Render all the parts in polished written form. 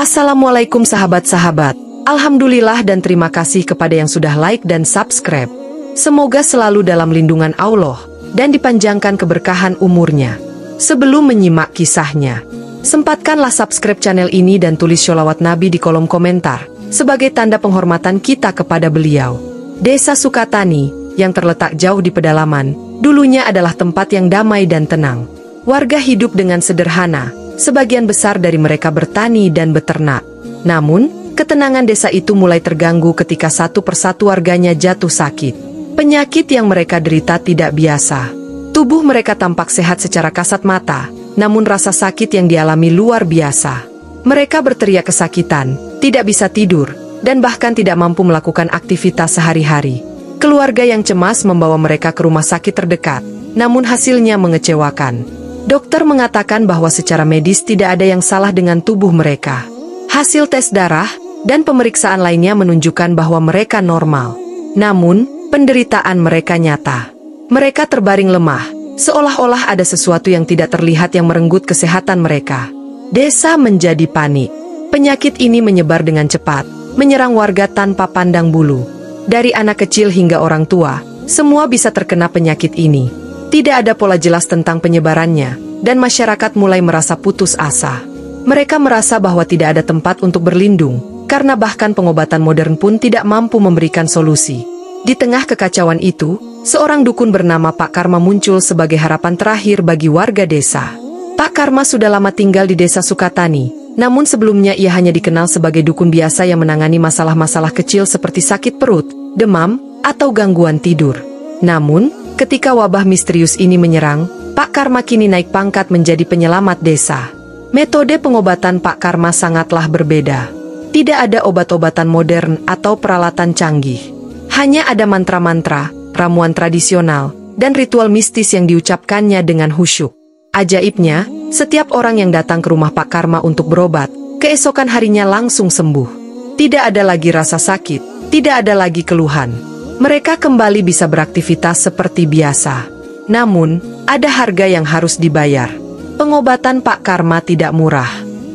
Assalamualaikum sahabat-sahabat. Alhamdulillah dan terima kasih kepada yang sudah like dan subscribe. Semoga selalu dalam lindungan Allah dan dipanjangkan keberkahan umurnya. Sebelum menyimak kisahnya, sempatkanlah subscribe channel ini dan tulis sholawat Nabi di kolom komentar sebagai tanda penghormatan kita kepada beliau. Desa Sukatani yang terletak jauh di pedalaman, dulunya adalah tempat yang damai dan tenang. Warga hidup dengan sederhana. Sebagian besar dari mereka bertani dan beternak. Namun, ketenangan desa itu mulai terganggu ketika satu persatu warganya jatuh sakit. Penyakit yang mereka derita tidak biasa. Tubuh mereka tampak sehat secara kasat mata, namun rasa sakit yang dialami luar biasa. Mereka berteriak kesakitan, tidak bisa tidur, dan bahkan tidak mampu melakukan aktivitas sehari-hari. Keluarga yang cemas membawa mereka ke rumah sakit terdekat, namun hasilnya mengecewakan. Dokter mengatakan bahwa secara medis tidak ada yang salah dengan tubuh mereka. Hasil tes darah dan pemeriksaan lainnya menunjukkan bahwa mereka normal. Namun, penderitaan mereka nyata. Mereka terbaring lemah, seolah-olah ada sesuatu yang tidak terlihat yang merenggut kesehatan mereka. Desa menjadi panik. Penyakit ini menyebar dengan cepat, menyerang warga tanpa pandang bulu. Dari anak kecil hingga orang tua, semua bisa terkena penyakit ini. Tidak ada pola jelas tentang penyebarannya, dan masyarakat mulai merasa putus asa. Mereka merasa bahwa tidak ada tempat untuk berlindung, karena bahkan pengobatan modern pun tidak mampu memberikan solusi. Di tengah kekacauan itu, seorang dukun bernama Pak Karma muncul sebagai harapan terakhir bagi warga desa. Pak Karma sudah lama tinggal di desa Sukatani, namun sebelumnya ia hanya dikenal sebagai dukun biasa yang menangani masalah-masalah kecil seperti sakit perut, demam, atau gangguan tidur. Namun, ketika wabah misterius ini menyerang, Pak Karma kini naik pangkat menjadi penyelamat desa. Metode pengobatan Pak Karma sangatlah berbeda. Tidak ada obat-obatan modern atau peralatan canggih. Hanya ada mantra-mantra, ramuan tradisional, dan ritual mistis yang diucapkannya dengan khusyuk. Ajaibnya, setiap orang yang datang ke rumah Pak Karma untuk berobat, keesokan harinya langsung sembuh. Tidak ada lagi rasa sakit, tidak ada lagi keluhan. Mereka kembali bisa beraktivitas seperti biasa. Namun, ada harga yang harus dibayar. Pengobatan Pak Karma tidak murah.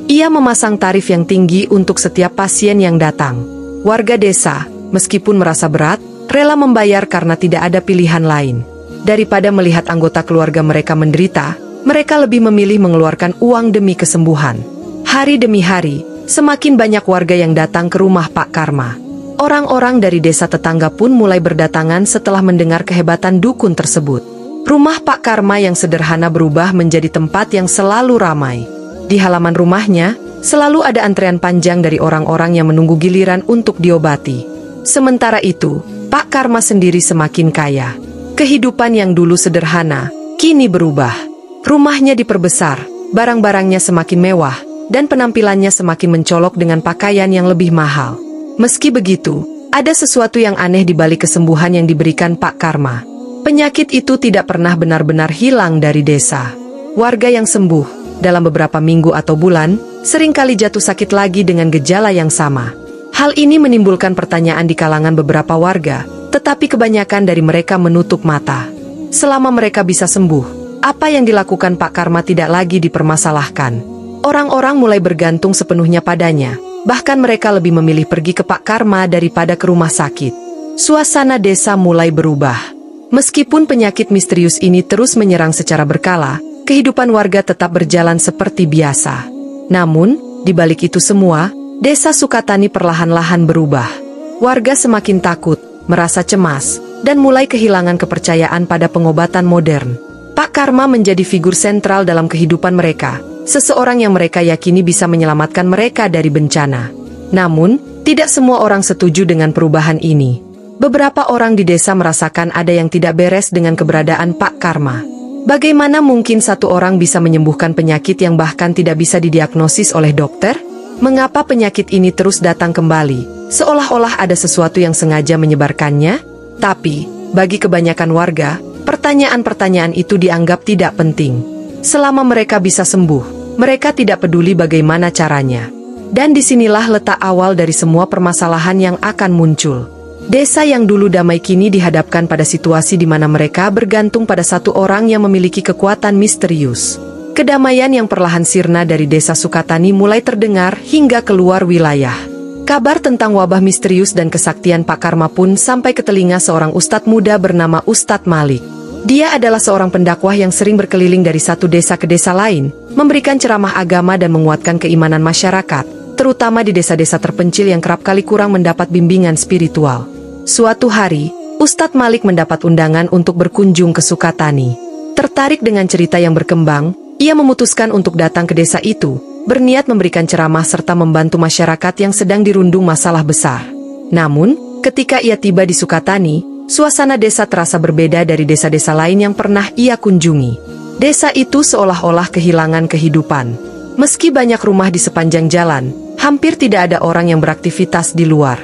Ia memasang tarif yang tinggi untuk setiap pasien yang datang. Warga desa, meskipun merasa berat, rela membayar karena tidak ada pilihan lain. Daripada melihat anggota keluarga mereka menderita, mereka lebih memilih mengeluarkan uang demi kesembuhan. Hari demi hari, semakin banyak warga yang datang ke rumah Pak Karma. Orang-orang dari desa tetangga pun mulai berdatangan setelah mendengar kehebatan dukun tersebut. Rumah Pak Karma yang sederhana berubah menjadi tempat yang selalu ramai. Di halaman rumahnya, selalu ada antrean panjang dari orang-orang yang menunggu giliran untuk diobati. Sementara itu, Pak Karma sendiri semakin kaya. Kehidupan yang dulu sederhana, kini berubah. Rumahnya diperbesar, barang-barangnya semakin mewah, dan penampilannya semakin mencolok dengan pakaian yang lebih mahal. Meski begitu, ada sesuatu yang aneh di balik kesembuhan yang diberikan Pak Karma. Penyakit itu tidak pernah benar-benar hilang dari desa. Warga yang sembuh, dalam beberapa minggu atau bulan, seringkali jatuh sakit lagi dengan gejala yang sama. Hal ini menimbulkan pertanyaan di kalangan beberapa warga, tetapi kebanyakan dari mereka menutup mata. Selama mereka bisa sembuh, apa yang dilakukan Pak Karma tidak lagi dipermasalahkan. Orang-orang mulai bergantung sepenuhnya padanya. Bahkan mereka lebih memilih pergi ke Pak Karma daripada ke rumah sakit. Suasana desa mulai berubah. Meskipun penyakit misterius ini terus menyerang secara berkala, kehidupan warga tetap berjalan seperti biasa. Namun, di balik itu semua, desa Sukatani perlahan-lahan berubah. Warga semakin takut, merasa cemas, dan mulai kehilangan kepercayaan pada pengobatan modern. Pak Karma menjadi figur sentral dalam kehidupan mereka. Seseorang yang mereka yakini bisa menyelamatkan mereka dari bencana. Namun, tidak semua orang setuju dengan perubahan ini. Beberapa orang di desa merasakan ada yang tidak beres dengan keberadaan Pak Karma. Bagaimana mungkin satu orang bisa menyembuhkan penyakit yang bahkan tidak bisa didiagnosis oleh dokter? Mengapa penyakit ini terus datang kembali, seolah-olah ada sesuatu yang sengaja menyebarkannya? Tapi, bagi kebanyakan warga, pertanyaan-pertanyaan itu dianggap tidak penting. Selama mereka bisa sembuh, mereka tidak peduli bagaimana caranya. Dan disinilah letak awal dari semua permasalahan yang akan muncul. Desa yang dulu damai kini dihadapkan pada situasi di mana mereka bergantung pada satu orang yang memiliki kekuatan misterius. Kedamaian yang perlahan sirna dari desa Sukatani mulai terdengar hingga keluar wilayah. Kabar tentang wabah misterius dan kesaktian Pak Karma pun sampai ke telinga seorang ustadz muda bernama Ustadz Malik. Dia adalah seorang pendakwah yang sering berkeliling dari satu desa ke desa lain, memberikan ceramah agama dan menguatkan keimanan masyarakat, terutama di desa-desa terpencil yang kerap kali kurang mendapat bimbingan spiritual. Suatu hari, Ustadz Malik mendapat undangan untuk berkunjung ke Sukatani. Tertarik dengan cerita yang berkembang, ia memutuskan untuk datang ke desa itu, berniat memberikan ceramah serta membantu masyarakat yang sedang dirundung masalah besar. Namun, ketika ia tiba di Sukatani, suasana desa terasa berbeda dari desa-desa lain yang pernah ia kunjungi. Desa itu seolah-olah kehilangan kehidupan. Meski banyak rumah di sepanjang jalan, hampir tidak ada orang yang beraktivitas di luar.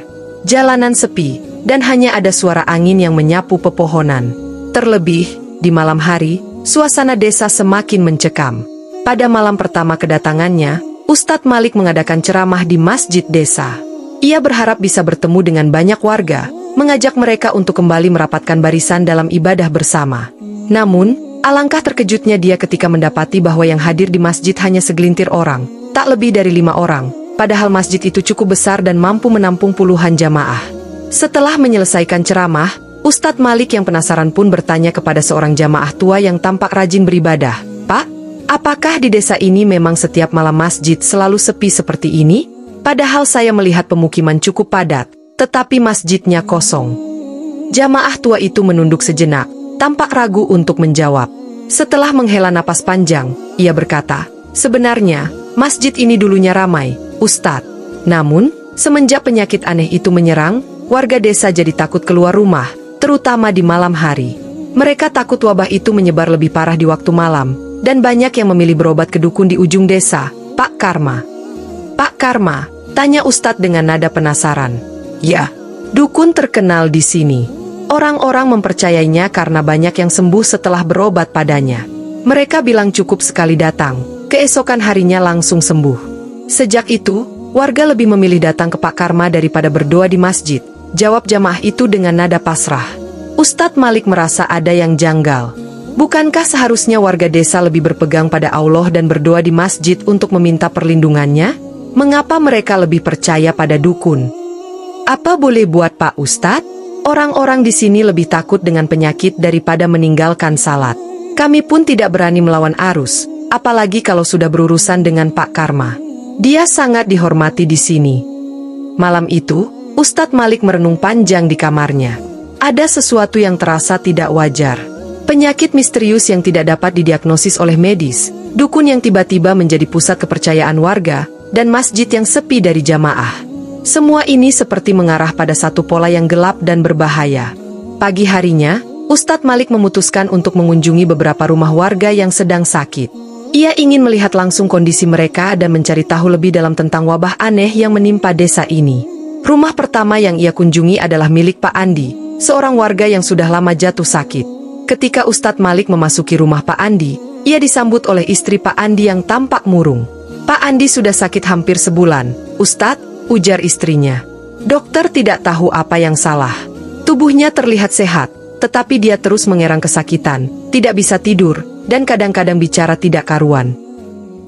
Jalanan sepi, dan hanya ada suara angin yang menyapu pepohonan. Terlebih, di malam hari, suasana desa semakin mencekam. Pada malam pertama kedatangannya, Ustadz Malik mengadakan ceramah di masjid desa. Ia berharap bisa bertemu dengan banyak warga, mengajak mereka untuk kembali merapatkan barisan dalam ibadah bersama. Namun, alangkah terkejutnya dia ketika mendapati bahwa yang hadir di masjid hanya segelintir orang, tak lebih dari 5 orang, padahal masjid itu cukup besar dan mampu menampung puluhan jamaah. Setelah menyelesaikan ceramah, Ustadz Malik yang penasaran pun bertanya kepada seorang jamaah tua yang tampak rajin beribadah, "Pak, apakah di desa ini memang setiap malam masjid selalu sepi seperti ini? Padahal saya melihat pemukiman cukup padat, tetapi masjidnya kosong." Jamaah tua itu menunduk sejenak, tampak ragu untuk menjawab. Setelah menghela napas panjang, ia berkata, "Sebenarnya, masjid ini dulunya ramai, Ustadz. Namun, semenjak penyakit aneh itu menyerang, warga desa jadi takut keluar rumah, terutama di malam hari. Mereka takut wabah itu menyebar lebih parah di waktu malam, dan banyak yang memilih berobat ke dukun di ujung desa, Pak Karma." "Pak Karma?" tanya Ustadz dengan nada penasaran. "Ya, dukun terkenal di sini. Orang-orang mempercayainya karena banyak yang sembuh setelah berobat padanya. Mereka bilang cukup sekali datang, keesokan harinya langsung sembuh. Sejak itu, warga lebih memilih datang ke Pak Karma daripada berdoa di masjid," jawab jamaah itu dengan nada pasrah. Ustadz Malik merasa ada yang janggal. Bukankah seharusnya warga desa lebih berpegang pada Allah dan berdoa di masjid untuk meminta perlindungannya? Mengapa mereka lebih percaya pada dukun? "Apa boleh buat Pak Ustadz? Orang-orang di sini lebih takut dengan penyakit daripada meninggalkan salat. Kami pun tidak berani melawan arus, apalagi kalau sudah berurusan dengan Pak Karma. Dia sangat dihormati di sini." Malam itu, Ustadz Malik merenung panjang di kamarnya. Ada sesuatu yang terasa tidak wajar. Penyakit misterius yang tidak dapat didiagnosis oleh medis, dukun yang tiba-tiba menjadi pusat kepercayaan warga, dan masjid yang sepi dari jamaah. Semua ini seperti mengarah pada satu pola yang gelap dan berbahaya. Pagi harinya, Ustadz Malik memutuskan untuk mengunjungi beberapa rumah warga yang sedang sakit. Ia ingin melihat langsung kondisi mereka dan mencari tahu lebih dalam tentang wabah aneh yang menimpa desa ini. Rumah pertama yang ia kunjungi adalah milik Pak Andi, seorang warga yang sudah lama jatuh sakit. Ketika Ustadz Malik memasuki rumah Pak Andi, ia disambut oleh istri Pak Andi yang tampak murung. "Pak Andi sudah sakit hampir sebulan, Ustadz," ujar istrinya. "Dokter tidak tahu apa yang salah. Tubuhnya terlihat sehat, tetapi dia terus mengerang kesakitan, tidak bisa tidur, dan kadang-kadang bicara tidak karuan."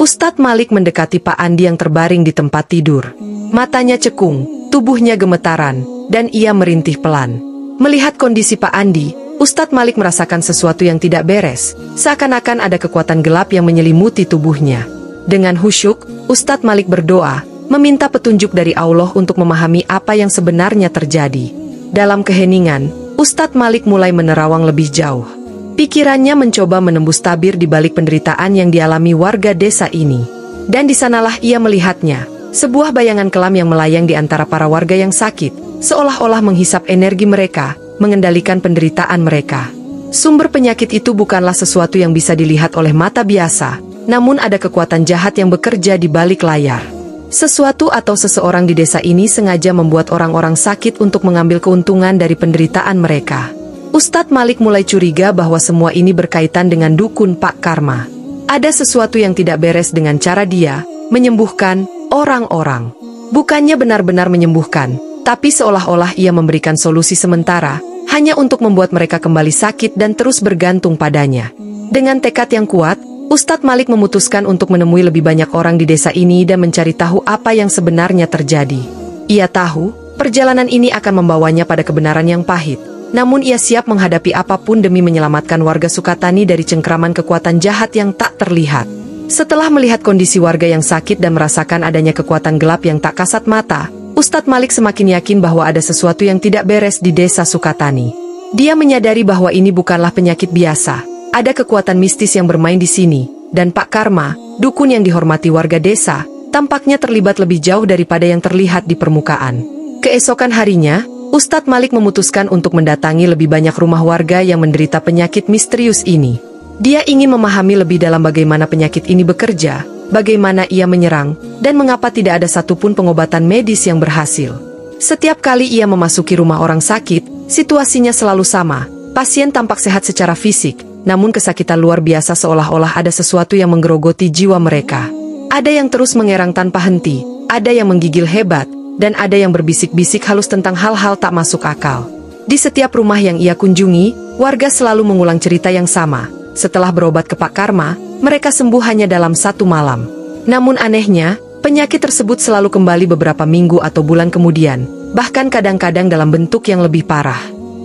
Ustadz Malik mendekati Pak Andi yang terbaring di tempat tidur. Matanya cekung, tubuhnya gemetaran, dan ia merintih pelan. Melihat kondisi Pak Andi, Ustadz Malik merasakan sesuatu yang tidak beres, seakan-akan ada kekuatan gelap yang menyelimuti tubuhnya. Dengan khusyuk, Ustadz Malik berdoa, meminta petunjuk dari Allah untuk memahami apa yang sebenarnya terjadi. Dalam keheningan, Ustadz Malik mulai menerawang lebih jauh. Pikirannya mencoba menembus tabir di balik penderitaan yang dialami warga desa ini. Dan di sanalah ia melihatnya. Sebuah bayangan kelam yang melayang di antara para warga yang sakit, seolah-olah menghisap energi mereka, mengendalikan penderitaan mereka. Sumber penyakit itu bukanlah sesuatu yang bisa dilihat oleh mata biasa, namun ada kekuatan jahat yang bekerja di balik layar. Sesuatu atau seseorang di desa ini sengaja membuat orang-orang sakit untuk mengambil keuntungan dari penderitaan mereka. Ustadz Malik mulai curiga bahwa semua ini berkaitan dengan dukun Pak Karma. Ada sesuatu yang tidak beres dengan cara dia menyembuhkan orang-orang. Bukannya benar-benar menyembuhkan, tapi seolah-olah ia memberikan solusi sementara, hanya untuk membuat mereka kembali sakit dan terus bergantung padanya. Dengan tekad yang kuat, Ustadz Malik memutuskan untuk menemui lebih banyak orang di desa ini dan mencari tahu apa yang sebenarnya terjadi. Ia tahu, perjalanan ini akan membawanya pada kebenaran yang pahit. Namun ia siap menghadapi apapun demi menyelamatkan warga Sukatani dari cengkraman kekuatan jahat yang tak terlihat. Setelah melihat kondisi warga yang sakit dan merasakan adanya kekuatan gelap yang tak kasat mata, Ustadz Malik semakin yakin bahwa ada sesuatu yang tidak beres di desa Sukatani. Dia menyadari bahwa ini bukanlah penyakit biasa. Ada kekuatan mistis yang bermain di sini, dan Pak Karma, dukun yang dihormati warga desa, tampaknya terlibat lebih jauh daripada yang terlihat di permukaan. Keesokan harinya, Ustadz Malik memutuskan untuk mendatangi lebih banyak rumah warga yang menderita penyakit misterius ini. Dia ingin memahami lebih dalam bagaimana penyakit ini bekerja, bagaimana ia menyerang, dan mengapa tidak ada satupun pengobatan medis yang berhasil. Setiap kali ia memasuki rumah orang sakit, situasinya selalu sama. Pasien tampak sehat secara fisik, namun kesakitan luar biasa seolah-olah ada sesuatu yang menggerogoti jiwa mereka. Ada yang terus mengerang tanpa henti, ada yang menggigil hebat, dan ada yang berbisik-bisik halus tentang hal-hal tak masuk akal. Di setiap rumah yang ia kunjungi, warga selalu mengulang cerita yang sama. Setelah berobat ke Pak Karma, mereka sembuh hanya dalam 1 malam. Namun anehnya, penyakit tersebut selalu kembali beberapa minggu atau bulan kemudian, bahkan kadang-kadang dalam bentuk yang lebih parah.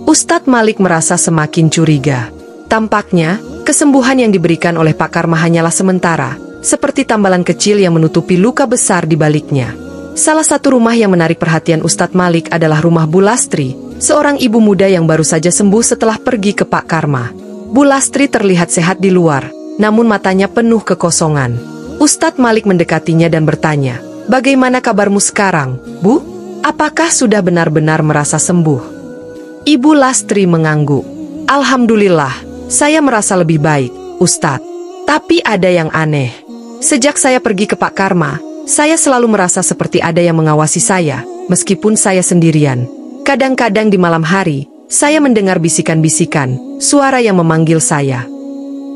Ustadz Malik merasa semakin curiga. Tampaknya, kesembuhan yang diberikan oleh Pak Karma hanyalah sementara, seperti tambalan kecil yang menutupi luka besar di baliknya. Salah satu rumah yang menarik perhatian Ustadz Malik adalah rumah Bu Lastri, seorang ibu muda yang baru saja sembuh setelah pergi ke Pak Karma. Bu Lastri terlihat sehat di luar, namun matanya penuh kekosongan. Ustadz Malik mendekatinya dan bertanya, "Bagaimana kabarmu sekarang, Bu? Apakah sudah benar-benar merasa sembuh?" Ibu Lastri mengangguk. "Alhamdulillah, saya merasa lebih baik, Ustadz. Tapi ada yang aneh. Sejak saya pergi ke Pak Karma, saya selalu merasa seperti ada yang mengawasi saya, meskipun saya sendirian. Kadang-kadang di malam hari, saya mendengar bisikan-bisikan, suara yang memanggil saya."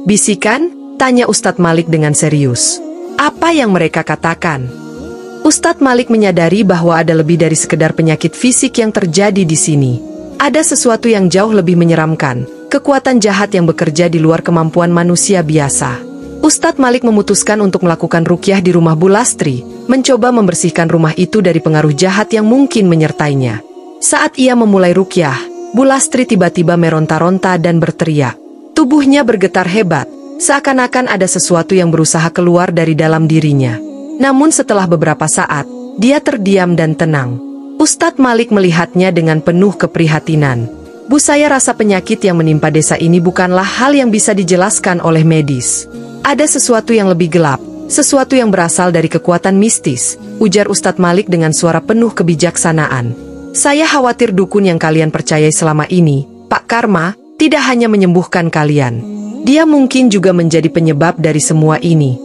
"Bisikan?" tanya Ustadz Malik dengan serius. "Apa yang mereka katakan?" Ustadz Malik menyadari bahwa ada lebih dari sekedar penyakit fisik yang terjadi di sini. Ada sesuatu yang jauh lebih menyeramkan, kekuatan jahat yang bekerja di luar kemampuan manusia biasa. Ustadz Malik memutuskan untuk melakukan rukyah di rumah Bu Lastri, mencoba membersihkan rumah itu dari pengaruh jahat yang mungkin menyertainya. Saat ia memulai rukyah, Bu Lastri tiba-tiba meronta-ronta dan berteriak. Tubuhnya bergetar hebat, seakan-akan ada sesuatu yang berusaha keluar dari dalam dirinya. Namun setelah beberapa saat, dia terdiam dan tenang. Ustadz Malik melihatnya dengan penuh keprihatinan. "Bu, saya rasa penyakit yang menimpa desa ini bukanlah hal yang bisa dijelaskan oleh medis. Ada sesuatu yang lebih gelap, sesuatu yang berasal dari kekuatan mistis," ujar Ustadz Malik dengan suara penuh kebijaksanaan. "Saya khawatir dukun yang kalian percayai selama ini, Pak Karma, tidak hanya menyembuhkan kalian. Dia mungkin juga menjadi penyebab dari semua ini."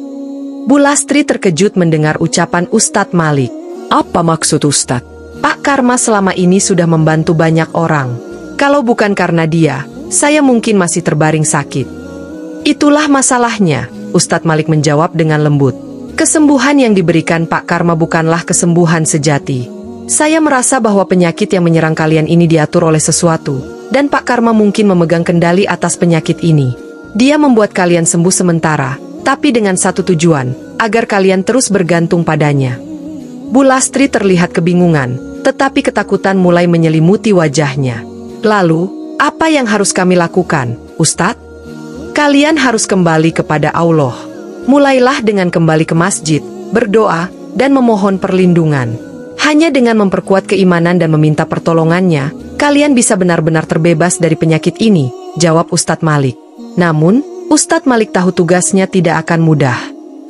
Bu Lastri terkejut mendengar ucapan Ustadz Malik. "Apa maksud Ustadz?" "Pak Karma selama ini sudah membantu banyak orang. Kalau bukan karena dia, saya mungkin masih terbaring sakit." "Itulah masalahnya," Ustadz Malik menjawab dengan lembut. "Kesembuhan yang diberikan Pak Karma bukanlah kesembuhan sejati. Saya merasa bahwa penyakit yang menyerang kalian ini diatur oleh sesuatu, dan Pak Karma mungkin memegang kendali atas penyakit ini. Dia membuat kalian sembuh sementara, tapi dengan satu tujuan, agar kalian terus bergantung padanya." Bu Lastri terlihat kebingungan, tetapi ketakutan mulai menyelimuti wajahnya. "Lalu, apa yang harus kami lakukan, Ustadz?" "Kalian harus kembali kepada Allah. Mulailah dengan kembali ke masjid, berdoa, dan memohon perlindungan. Hanya dengan memperkuat keimanan dan meminta pertolongannya, kalian bisa benar-benar terbebas dari penyakit ini," jawab Ustadz Malik. Namun, Ustadz Malik tahu tugasnya tidak akan mudah.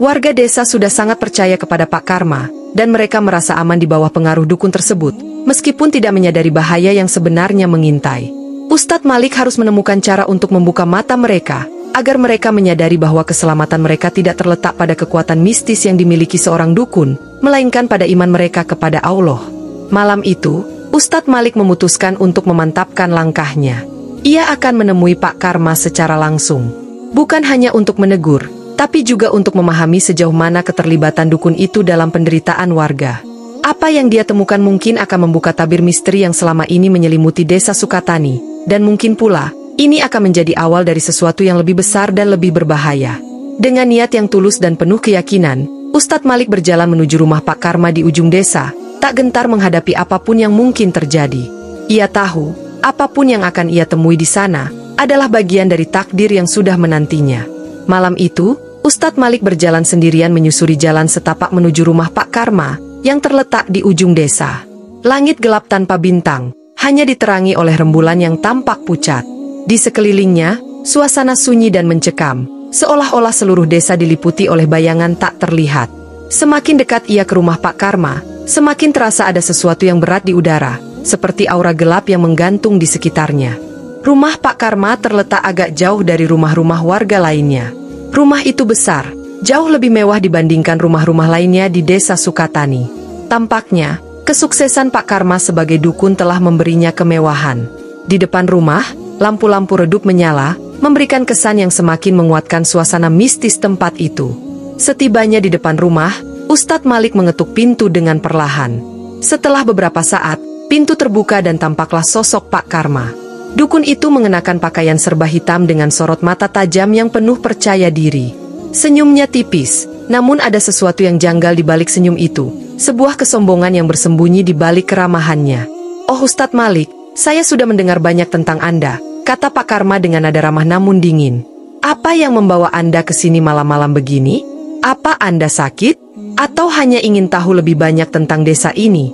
Warga desa sudah sangat percaya kepada Pak Karma, dan mereka merasa aman di bawah pengaruh dukun tersebut, meskipun tidak menyadari bahaya yang sebenarnya mengintai. Ustadz Malik harus menemukan cara untuk membuka mata mereka, agar mereka menyadari bahwa keselamatan mereka tidak terletak pada kekuatan mistis yang dimiliki seorang dukun, melainkan pada iman mereka kepada Allah. Malam itu, Ustadz Malik memutuskan untuk memantapkan langkahnya. Ia akan menemui Pak Karma secara langsung. Bukan hanya untuk menegur, tapi juga untuk memahami sejauh mana keterlibatan dukun itu dalam penderitaan warga. Apa yang dia temukan mungkin akan membuka tabir misteri yang selama ini menyelimuti desa Sukatani, dan mungkin pula, ini akan menjadi awal dari sesuatu yang lebih besar dan lebih berbahaya. Dengan niat yang tulus dan penuh keyakinan, Ustadz Malik berjalan menuju rumah Pak Karma di ujung desa, tak gentar menghadapi apapun yang mungkin terjadi. Ia tahu, apapun yang akan ia temui di sana, adalah bagian dari takdir yang sudah menantinya. Malam itu, Ustadz Malik berjalan sendirian menyusuri jalan setapak menuju rumah Pak Karma, yang terletak di ujung desa. Langit gelap tanpa bintang, hanya diterangi oleh rembulan yang tampak pucat. Di sekelilingnya, suasana sunyi dan mencekam, seolah-olah seluruh desa diliputi oleh bayangan tak terlihat. Semakin dekat ia ke rumah Pak Karma, semakin terasa ada sesuatu yang berat di udara, seperti aura gelap yang menggantung di sekitarnya. Rumah Pak Karma terletak agak jauh dari rumah-rumah warga lainnya. Rumah itu besar, jauh lebih mewah dibandingkan rumah-rumah lainnya di desa Sukatani. Tampaknya, kesuksesan Pak Karma sebagai dukun telah memberinya kemewahan. Di depan rumah, lampu-lampu redup menyala, memberikan kesan yang semakin menguatkan suasana mistis tempat itu. Setibanya di depan rumah, Ustadz Malik mengetuk pintu dengan perlahan. Setelah beberapa saat, pintu terbuka dan tampaklah sosok Pak Karma. Dukun itu mengenakan pakaian serba hitam dengan sorot mata tajam yang penuh percaya diri. Senyumnya tipis, namun ada sesuatu yang janggal di balik senyum itu, sebuah kesombongan yang bersembunyi di balik keramahannya. "Oh Ustadz Malik, saya sudah mendengar banyak tentang Anda," kata Pak Karma dengan nada ramah namun dingin. "Apa yang membawa Anda ke sini malam-malam begini? Apa Anda sakit? Atau hanya ingin tahu lebih banyak tentang desa ini?"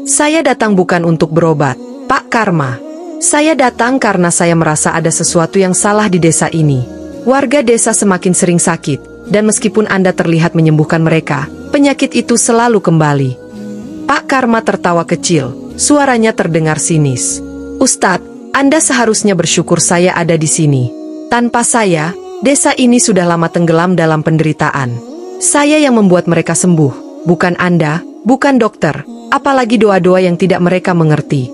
"Saya datang bukan untuk berobat, Pak Karma. Saya datang karena saya merasa ada sesuatu yang salah di desa ini. Warga desa semakin sering sakit, dan meskipun Anda terlihat menyembuhkan mereka, penyakit itu selalu kembali." Pak Karma tertawa kecil, suaranya terdengar sinis. "Ustadz, Anda seharusnya bersyukur saya ada di sini. Tanpa saya, desa ini sudah lama tenggelam dalam penderitaan. Saya yang membuat mereka sembuh, bukan Anda, bukan dokter, apalagi doa-doa yang tidak mereka mengerti."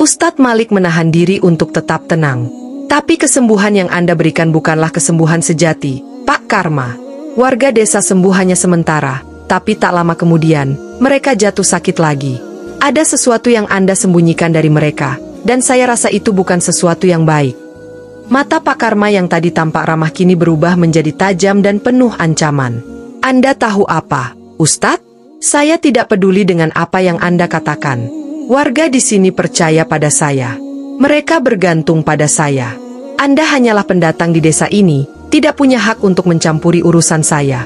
Ustadz Malik menahan diri untuk tetap tenang. "Tapi kesembuhan yang Anda berikan bukanlah kesembuhan sejati, Pak Karma. Warga desa sembuh hanya sementara, tapi tak lama kemudian, mereka jatuh sakit lagi. Ada sesuatu yang Anda sembunyikan dari mereka, dan saya rasa itu bukan sesuatu yang baik." Mata Pak Karma yang tadi tampak ramah kini berubah menjadi tajam dan penuh ancaman. "Anda tahu apa, Ustadz? Saya tidak peduli dengan apa yang Anda katakan. Warga di sini percaya pada saya. Mereka bergantung pada saya. Anda hanyalah pendatang di desa ini, tidak punya hak untuk mencampuri urusan saya.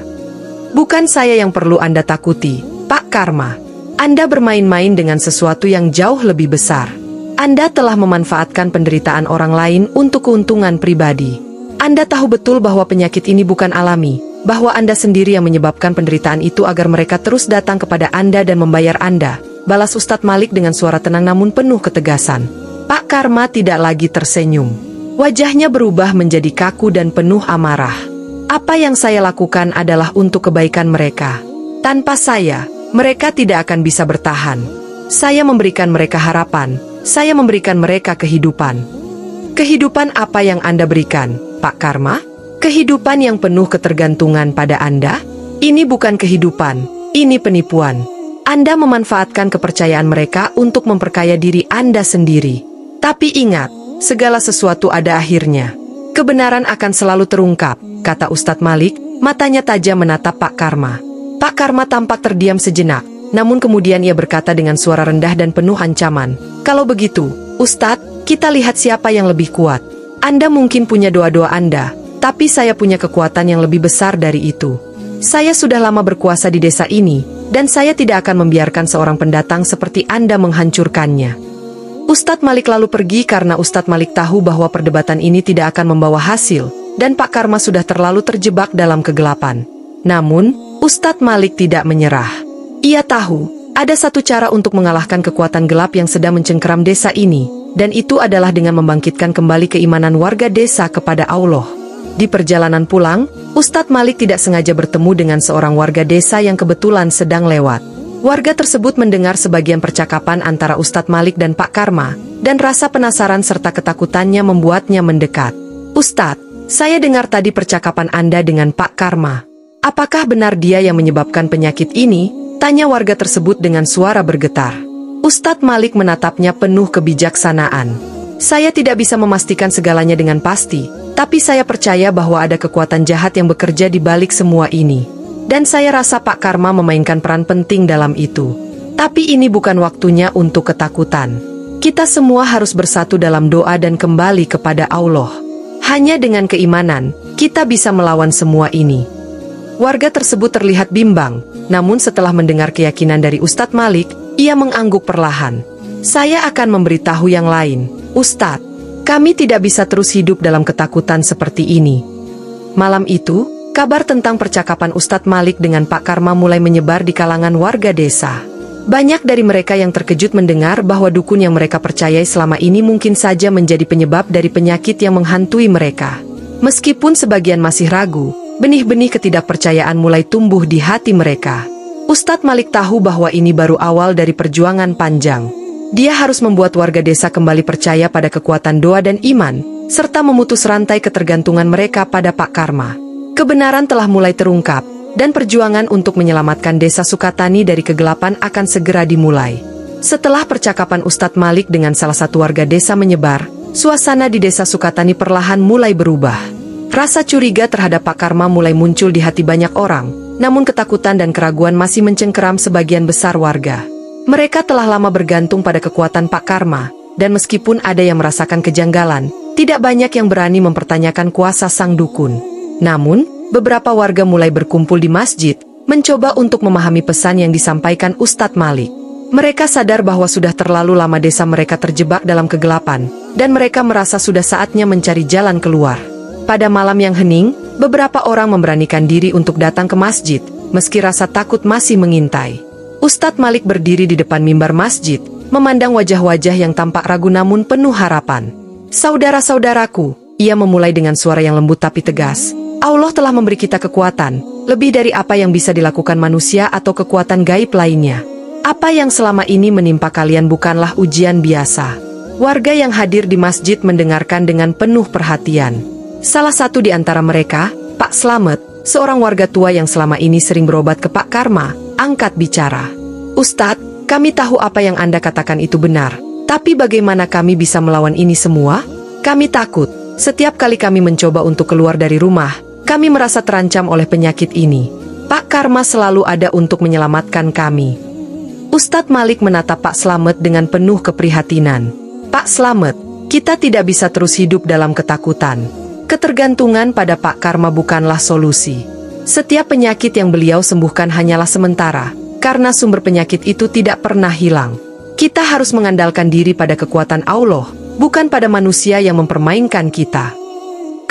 Bukan saya yang perlu Anda takuti, Pak Karma. Anda bermain-main dengan sesuatu yang jauh lebih besar. Anda telah memanfaatkan penderitaan orang lain untuk keuntungan pribadi. Anda tahu betul bahwa penyakit ini bukan alami, bahwa Anda sendiri yang menyebabkan penderitaan itu agar mereka terus datang kepada Anda dan membayar Anda," balas Ustadz Malik dengan suara tenang namun penuh ketegasan. Pak Karma tidak lagi tersenyum. Wajahnya berubah menjadi kaku dan penuh amarah. "Apa yang saya lakukan adalah untuk kebaikan mereka. Tanpa saya, mereka tidak akan bisa bertahan. Saya memberikan mereka harapan, saya memberikan mereka kehidupan." "Kehidupan apa yang Anda berikan, Pak Karma? Kehidupan yang penuh ketergantungan pada Anda? Ini bukan kehidupan, ini penipuan. Anda memanfaatkan kepercayaan mereka untuk memperkaya diri Anda sendiri. Tapi ingat, segala sesuatu ada akhirnya. Kebenaran akan selalu terungkap," kata Ustadz Malik, matanya tajam menatap Pak Karma. Pak Karma tampak terdiam sejenak, namun kemudian ia berkata dengan suara rendah dan penuh ancaman, "Kalau begitu, Ustadz, kita lihat siapa yang lebih kuat. Anda mungkin punya doa-doa Anda, tapi saya punya kekuatan yang lebih besar dari itu. Saya sudah lama berkuasa di desa ini, dan saya tidak akan membiarkan seorang pendatang seperti Anda menghancurkannya." Ustadz Malik lalu pergi karena Ustadz Malik tahu bahwa perdebatan ini tidak akan membawa hasil, dan Pak Karma sudah terlalu terjebak dalam kegelapan. Namun, Ustadz Malik tidak menyerah. Ia tahu, ada satu cara untuk mengalahkan kekuatan gelap yang sedang mencengkeram desa ini, dan itu adalah dengan membangkitkan kembali keimanan warga desa kepada Allah. Di perjalanan pulang, Ustadz Malik tidak sengaja bertemu dengan seorang warga desa yang kebetulan sedang lewat. Warga tersebut mendengar sebagian percakapan antara Ustadz Malik dan Pak Karma, dan rasa penasaran serta ketakutannya membuatnya mendekat. "Ustadz, saya dengar tadi percakapan Anda dengan Pak Karma. Apakah benar dia yang menyebabkan penyakit ini?" Tanya warga tersebut dengan suara bergetar. Ustadz Malik menatapnya penuh kebijaksanaan. Saya tidak bisa memastikan segalanya dengan pasti, tapi saya percaya bahwa ada kekuatan jahat yang bekerja di balik semua ini. Dan saya rasa Pak Karma memainkan peran penting dalam itu. Tapi ini bukan waktunya untuk ketakutan. Kita semua harus bersatu dalam doa dan kembali kepada Allah. Hanya dengan keimanan, kita bisa melawan semua ini. Warga tersebut terlihat bimbang, namun setelah mendengar keyakinan dari Ustadz Malik, ia mengangguk perlahan. Saya akan memberitahu yang lain, Ustadz. Kami tidak bisa terus hidup dalam ketakutan seperti ini. Malam itu, kabar tentang percakapan Ustadz Malik dengan Pak Karma mulai menyebar di kalangan warga desa. Banyak dari mereka yang terkejut mendengar bahwa dukun yang mereka percayai selama ini mungkin saja menjadi penyebab dari penyakit yang menghantui mereka. Meskipun sebagian masih ragu, benih-benih ketidakpercayaan mulai tumbuh di hati mereka. Ustadz Malik tahu bahwa ini baru awal dari perjuangan panjang. Dia harus membuat warga desa kembali percaya pada kekuatan doa dan iman, serta memutus rantai ketergantungan mereka pada Pak Karma. Kebenaran telah mulai terungkap, dan perjuangan untuk menyelamatkan desa Sukatani dari kegelapan akan segera dimulai. Setelah percakapan Ustadz Malik dengan salah satu warga desa menyebar, suasana di desa Sukatani perlahan mulai berubah. Rasa curiga terhadap Pak Karma mulai muncul di hati banyak orang, namun ketakutan dan keraguan masih mencengkeram sebagian besar warga. Mereka telah lama bergantung pada kekuatan Pak Karma, dan meskipun ada yang merasakan kejanggalan, tidak banyak yang berani mempertanyakan kuasa sang dukun. Namun, beberapa warga mulai berkumpul di masjid, mencoba untuk memahami pesan yang disampaikan Ustadz Malik. Mereka sadar bahwa sudah terlalu lama desa mereka terjebak dalam kegelapan, dan mereka merasa sudah saatnya mencari jalan keluar. Pada malam yang hening, beberapa orang memberanikan diri untuk datang ke masjid, meski rasa takut masih mengintai. Ustadz Malik berdiri di depan mimbar masjid, memandang wajah-wajah yang tampak ragu namun penuh harapan. Saudara-saudaraku, ia memulai dengan suara yang lembut tapi tegas. Allah telah memberi kita kekuatan, lebih dari apa yang bisa dilakukan manusia atau kekuatan gaib lainnya. Apa yang selama ini menimpa kalian bukanlah ujian biasa. Warga yang hadir di masjid mendengarkan dengan penuh perhatian. Salah satu di antara mereka, Pak Slamet, seorang warga tua yang selama ini sering berobat ke Pak Karma, angkat bicara. Ustadz, kami tahu apa yang Anda katakan itu benar, tapi bagaimana kami bisa melawan ini semua? Kami takut, setiap kali kami mencoba untuk keluar dari rumah, kami merasa terancam oleh penyakit ini. Pak Karma selalu ada untuk menyelamatkan kami. Ustadz Malik menatap Pak Slamet dengan penuh keprihatinan. Pak Slamet, kita tidak bisa terus hidup dalam ketakutan. Ketergantungan pada Pak Karma bukanlah solusi. Setiap penyakit yang beliau sembuhkan hanyalah sementara, karena sumber penyakit itu tidak pernah hilang. Kita harus mengandalkan diri pada kekuatan Allah, bukan pada manusia yang mempermainkan kita.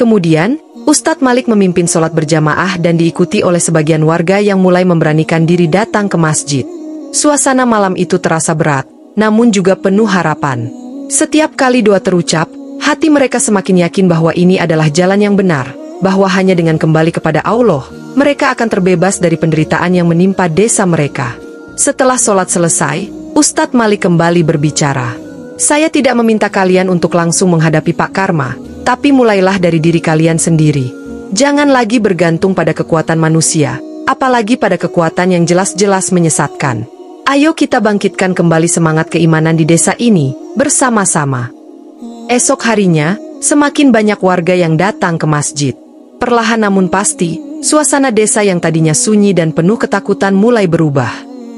Kemudian, Ustadz Malik memimpin sholat berjamaah dan diikuti oleh sebagian warga yang mulai memberanikan diri datang ke masjid. Suasana malam itu terasa berat, namun juga penuh harapan. Setiap kali doa terucap, hati mereka semakin yakin bahwa ini adalah jalan yang benar, bahwa hanya dengan kembali kepada Allah, mereka akan terbebas dari penderitaan yang menimpa desa mereka. Setelah sholat selesai, Ustadz Malik kembali berbicara. Saya tidak meminta kalian untuk langsung menghadapi Pak Karma, tapi mulailah dari diri kalian sendiri. Jangan lagi bergantung pada kekuatan manusia, apalagi pada kekuatan yang jelas-jelas menyesatkan. Ayo kita bangkitkan kembali semangat keimanan di desa ini, bersama-sama. Esok harinya, semakin banyak warga yang datang ke masjid. Perlahan namun pasti, suasana desa yang tadinya sunyi dan penuh ketakutan mulai berubah.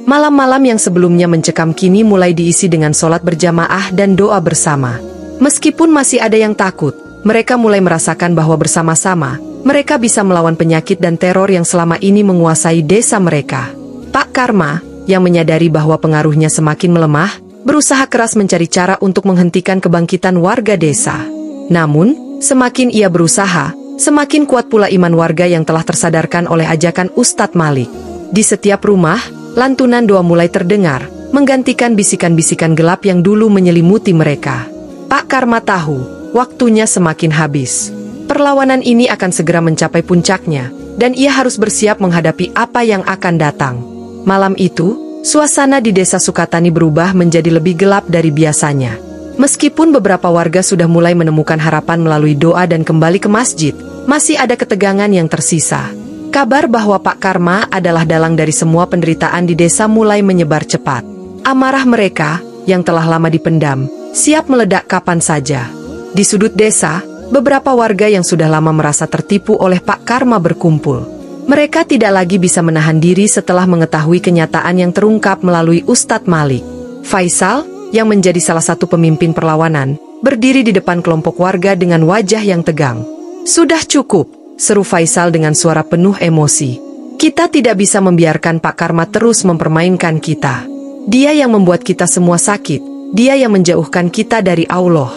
Malam-malam yang sebelumnya mencekam kini mulai diisi dengan sholat berjamaah dan doa bersama. Meskipun masih ada yang takut, mereka mulai merasakan bahwa bersama-sama, mereka bisa melawan penyakit dan teror yang selama ini menguasai desa mereka. Pak Karma, yang menyadari bahwa pengaruhnya semakin melemah, berusaha keras mencari cara untuk menghentikan kebangkitan warga desa. Namun, semakin ia berusaha, semakin kuat pula iman warga yang telah tersadarkan oleh ajakan Ustadz Malik. Di setiap rumah, lantunan doa mulai terdengar, menggantikan bisikan-bisikan gelap yang dulu menyelimuti mereka. Pak Karma tahu, waktunya semakin habis. Perlawanan ini akan segera mencapai puncaknya, dan ia harus bersiap menghadapi apa yang akan datang. Malam itu, suasana di desa Sukatani berubah menjadi lebih gelap dari biasanya. Meskipun beberapa warga sudah mulai menemukan harapan melalui doa dan kembali ke masjid, masih ada ketegangan yang tersisa. Kabar bahwa Pak Karma adalah dalang dari semua penderitaan di desa mulai menyebar cepat. Amarah mereka, yang telah lama dipendam, siap meledak kapan saja. Di sudut desa, beberapa warga yang sudah lama merasa tertipu oleh Pak Karma berkumpul. Mereka tidak lagi bisa menahan diri setelah mengetahui kenyataan yang terungkap melalui Ustadz Malik. Faisal, yang menjadi salah satu pemimpin perlawanan, berdiri di depan kelompok warga dengan wajah yang tegang. "Sudah cukup," seru Faisal dengan suara penuh emosi. "Kita tidak bisa membiarkan Pak Karma terus mempermainkan kita. Dia yang membuat kita semua sakit, dia yang menjauhkan kita dari Allah.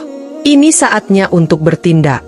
Ini saatnya untuk bertindak."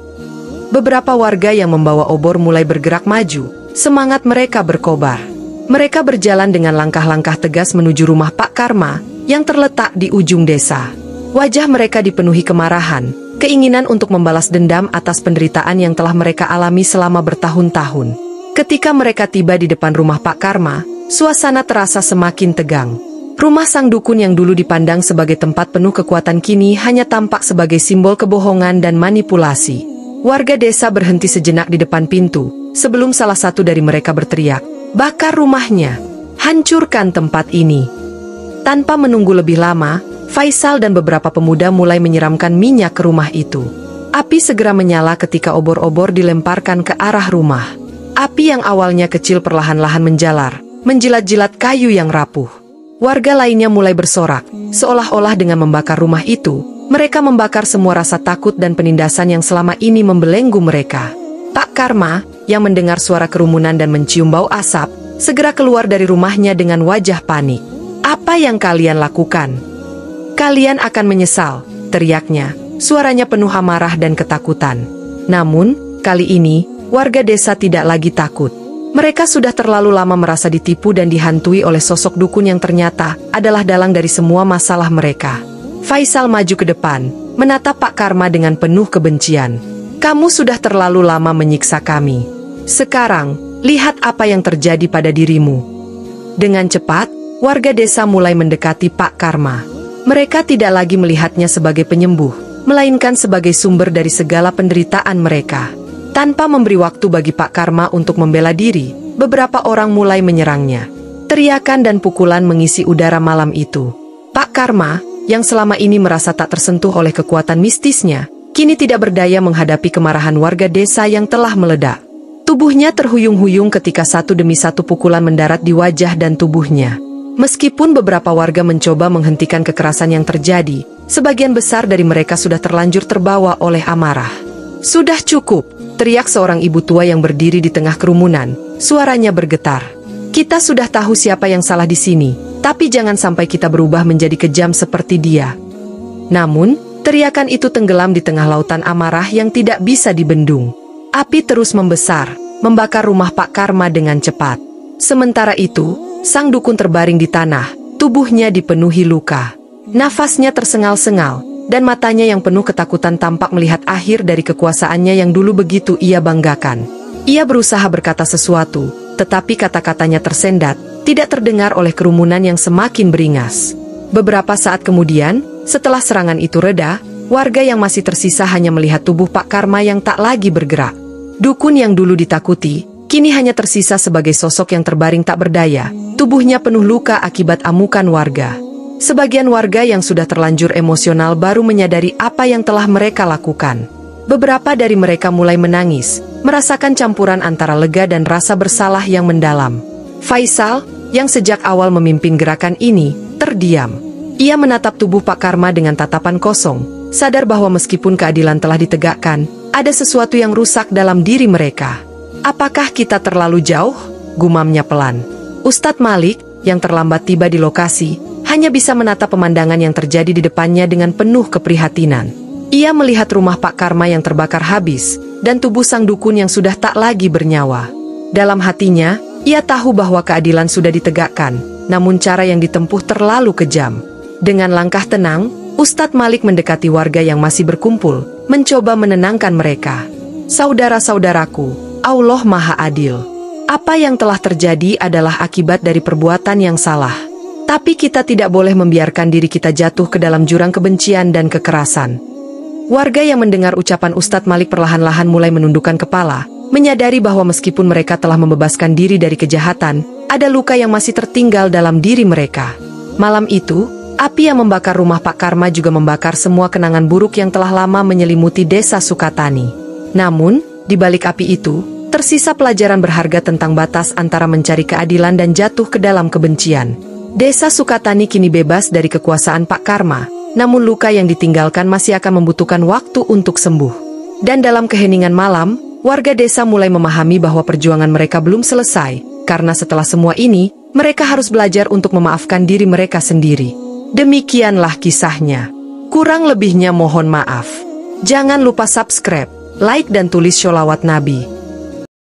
Beberapa warga yang membawa obor mulai bergerak maju, semangat mereka berkobar. Mereka berjalan dengan langkah-langkah tegas menuju rumah Pak Karma yang terletak di ujung desa. Wajah mereka dipenuhi kemarahan, keinginan untuk membalas dendam atas penderitaan yang telah mereka alami selama bertahun-tahun. Ketika mereka tiba di depan rumah Pak Karma, suasana terasa semakin tegang. Rumah sang dukun yang dulu dipandang sebagai tempat penuh kekuatan kini hanya tampak sebagai simbol kebohongan dan manipulasi. Warga desa berhenti sejenak di depan pintu, sebelum salah satu dari mereka berteriak, "Bakar rumahnya! Hancurkan tempat ini!" Tanpa menunggu lebih lama, Faisal dan beberapa pemuda mulai menyiramkan minyak ke rumah itu. Api segera menyala ketika obor-obor dilemparkan ke arah rumah. Api yang awalnya kecil perlahan-lahan menjalar, menjilat-jilat kayu yang rapuh. Warga lainnya mulai bersorak, seolah-olah dengan membakar rumah itu, mereka membakar semua rasa takut dan penindasan yang selama ini membelenggu mereka. Pak Karma, yang mendengar suara kerumunan dan mencium bau asap, segera keluar dari rumahnya dengan wajah panik. "Apa yang kalian lakukan? Kalian akan menyesal," teriaknya, suaranya penuh amarah dan ketakutan. Namun, kali ini, warga desa tidak lagi takut. Mereka sudah terlalu lama merasa ditipu dan dihantui oleh sosok dukun yang ternyata adalah dalang dari semua masalah mereka. Faisal maju ke depan, menatap Pak Karma dengan penuh kebencian. "Kamu sudah terlalu lama menyiksa kami. Sekarang, lihat apa yang terjadi pada dirimu." Dengan cepat, warga desa mulai mendekati Pak Karma. Mereka tidak lagi melihatnya sebagai penyembuh, melainkan sebagai sumber dari segala penderitaan mereka. Tanpa memberi waktu bagi Pak Karma untuk membela diri, beberapa orang mulai menyerangnya. Teriakan dan pukulan mengisi udara malam itu. Pak Karma, yang selama ini merasa tak tersentuh oleh kekuatan mistisnya, kini tidak berdaya menghadapi kemarahan warga desa yang telah meledak. Tubuhnya terhuyung-huyung ketika satu demi satu pukulan mendarat di wajah dan tubuhnya. Meskipun beberapa warga mencoba menghentikan kekerasan yang terjadi, sebagian besar dari mereka sudah terlanjur terbawa oleh amarah. "Sudah cukup," teriak seorang ibu tua yang berdiri di tengah kerumunan, suaranya bergetar. "Kita sudah tahu siapa yang salah di sini, tapi jangan sampai kita berubah menjadi kejam seperti dia." Namun, teriakan itu tenggelam di tengah lautan amarah yang tidak bisa dibendung. Api terus membesar, membakar rumah Pak Karma dengan cepat. Sementara itu, sang dukun terbaring di tanah, tubuhnya dipenuhi luka. Nafasnya tersengal-sengal, dan matanya yang penuh ketakutan tampak melihat akhir dari kekuasaannya yang dulu begitu ia banggakan. Ia berusaha berkata sesuatu, tetapi kata-katanya tersendat, tidak terdengar oleh kerumunan yang semakin beringas. Beberapa saat kemudian, setelah serangan itu reda, warga yang masih tersisa hanya melihat tubuh Pak Karma yang tak lagi bergerak. Dukun yang dulu ditakuti, kini hanya tersisa sebagai sosok yang terbaring tak berdaya, tubuhnya penuh luka akibat amukan warga. Sebagian warga yang sudah terlanjur emosional baru menyadari apa yang telah mereka lakukan. Beberapa dari mereka mulai menangis, merasakan campuran antara lega dan rasa bersalah yang mendalam. Faisal, yang sejak awal memimpin gerakan ini, terdiam. Ia menatap tubuh Pak Karma dengan tatapan kosong, sadar bahwa meskipun keadilan telah ditegakkan, ada sesuatu yang rusak dalam diri mereka. "Apakah kita terlalu jauh?" gumamnya pelan. Ustadz Malik, yang terlambat tiba di lokasi, hanya bisa menatap pemandangan yang terjadi di depannya dengan penuh keprihatinan. Ia melihat rumah Pak Karma yang terbakar habis, dan tubuh sang dukun yang sudah tak lagi bernyawa. Dalam hatinya, ia tahu bahwa keadilan sudah ditegakkan, namun cara yang ditempuh terlalu kejam. Dengan langkah tenang, Ustadz Malik mendekati warga yang masih berkumpul, mencoba menenangkan mereka. "Saudara-saudaraku, Allah Maha Adil. Apa yang telah terjadi adalah akibat dari perbuatan yang salah. Tapi kita tidak boleh membiarkan diri kita jatuh ke dalam jurang kebencian dan kekerasan." Warga yang mendengar ucapan Ustadz Malik perlahan-lahan mulai menundukkan kepala, menyadari bahwa meskipun mereka telah membebaskan diri dari kejahatan, ada luka yang masih tertinggal dalam diri mereka. Malam itu, api yang membakar rumah Pak Karma juga membakar semua kenangan buruk yang telah lama menyelimuti desa Sukatani. Namun, di balik api itu, tersisa pelajaran berharga tentang batas antara mencari keadilan dan jatuh ke dalam kebencian. Desa Sukatani kini bebas dari kekuasaan Pak Karma, namun luka yang ditinggalkan masih akan membutuhkan waktu untuk sembuh. Dan dalam keheningan malam, warga desa mulai memahami bahwa perjuangan mereka belum selesai, karena setelah semua ini, mereka harus belajar untuk memaafkan diri mereka sendiri. Demikianlah kisahnya. Kurang lebihnya mohon maaf. Jangan lupa subscribe, like dan tulis sholawat Nabi.